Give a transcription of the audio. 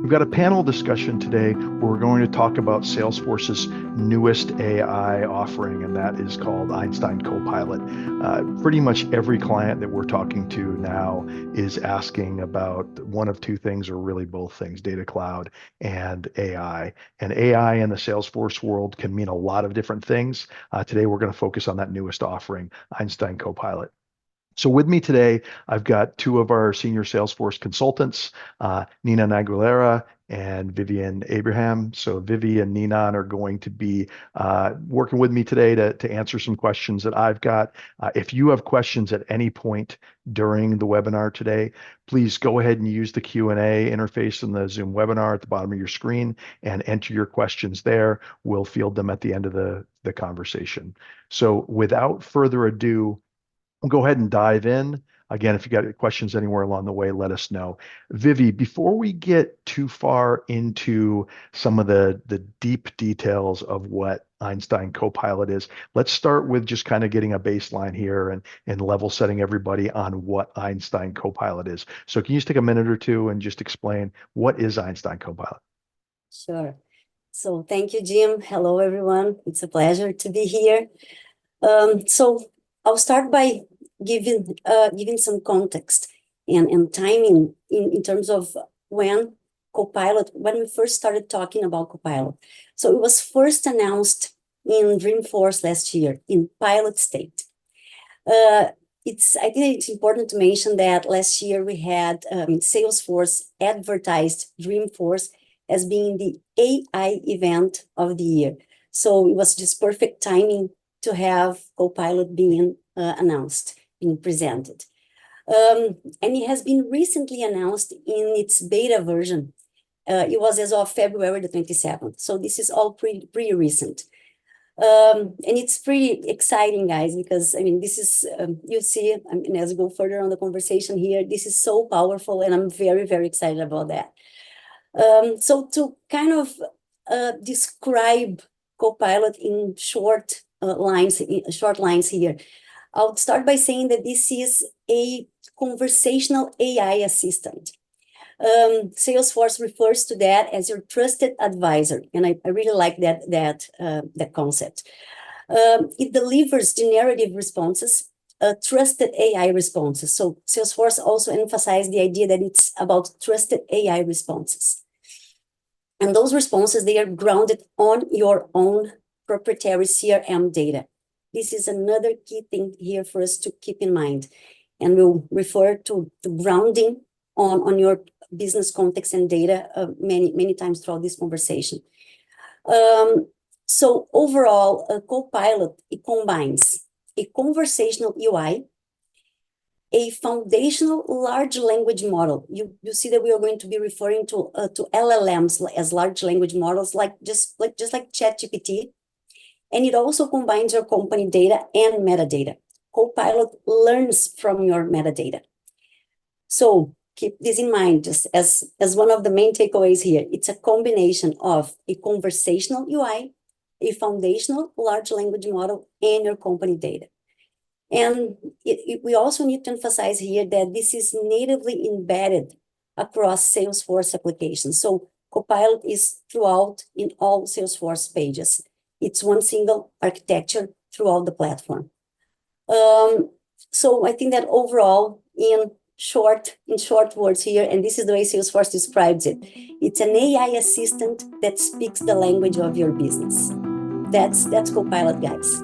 We've got a panel discussion today where we're going to talk about Salesforce's newest AI offering, and that is called Einstein Copilot. Pretty much every client that we're talking to now is asking about one of two things, or really both things, data cloud and AI. And AI in the Salesforce world can mean a lot of different things. Today, we're going to focus on that newest offering, Einstein Copilot. So with me today, I've got two of our senior Salesforce consultants, Nina Naguilera and Vivian Abraham. So Vivi and Nina are going to be working with me today to answer some questions that I've got. If you have questions at any point during the webinar today, please go ahead and use the Q&A interface in the Zoom webinar at the bottom of your screen and enter your questions there. We'll field them at the end of the conversation. So without further ado, we'll go ahead and dive in. Again, if you got questions anywhere along the way, let us know. Vivi, before we get too far into some of the deep details of what Einstein Copilot is, let's start with just kind of getting a baseline here and level setting everybody on what Einstein Copilot is. So can you just take a minute or two and just explain what is Einstein Copilot? Sure. So thank you, Jim. Hello, everyone. It's a pleasure to be here. So I'll start by giving some context and timing in terms of when we first started talking about Copilot. So it was first announced in Dreamforce last year in pilot state. I think it's important to mention that last year we had Salesforce advertised Dreamforce as being the AI event of the year. So it was just perfect timing to have Copilot being announced, being presented. And it has been recently announced in its beta version. It was as of February the 27th. So this is all pretty recent. And it's pretty exciting, guys, because, I mean, this is, you'll see, I mean, as we go further on the conversation here, this is so powerful, and I'm very, very excited about that. So to kind of describe Copilot in short lines here, I'll start by saying that this is a conversational AI assistant. Salesforce refers to that as your trusted advisor, and I really like that concept. It delivers generative responses, trusted AI responses. So Salesforce also emphasized the idea that it's about trusted AI responses. And those responses, they are grounded on your own proprietary CRM data. This is another key thing here for us to keep in mind. And we'll refer to grounding on your business context and data many times throughout this conversation. So overall, Copilot, it combines a conversational UI, a foundational large language model. You see that we are going to be referring to LLMs as large language models, just like ChatGPT. And it also combines your company data and metadata. Copilot learns from your metadata. So keep this in mind, just as one of the main takeaways here. It's a combination of a conversational UI, a foundational large language model, and your company data. And we also need to emphasize here that this is natively embedded across Salesforce applications. So Copilot is throughout in all Salesforce pages. It's one single architecture throughout the platform. So I think that overall, in short words here, and this is the way Salesforce describes it, it's an AI assistant that speaks the language of your business. That's Copilot, guys.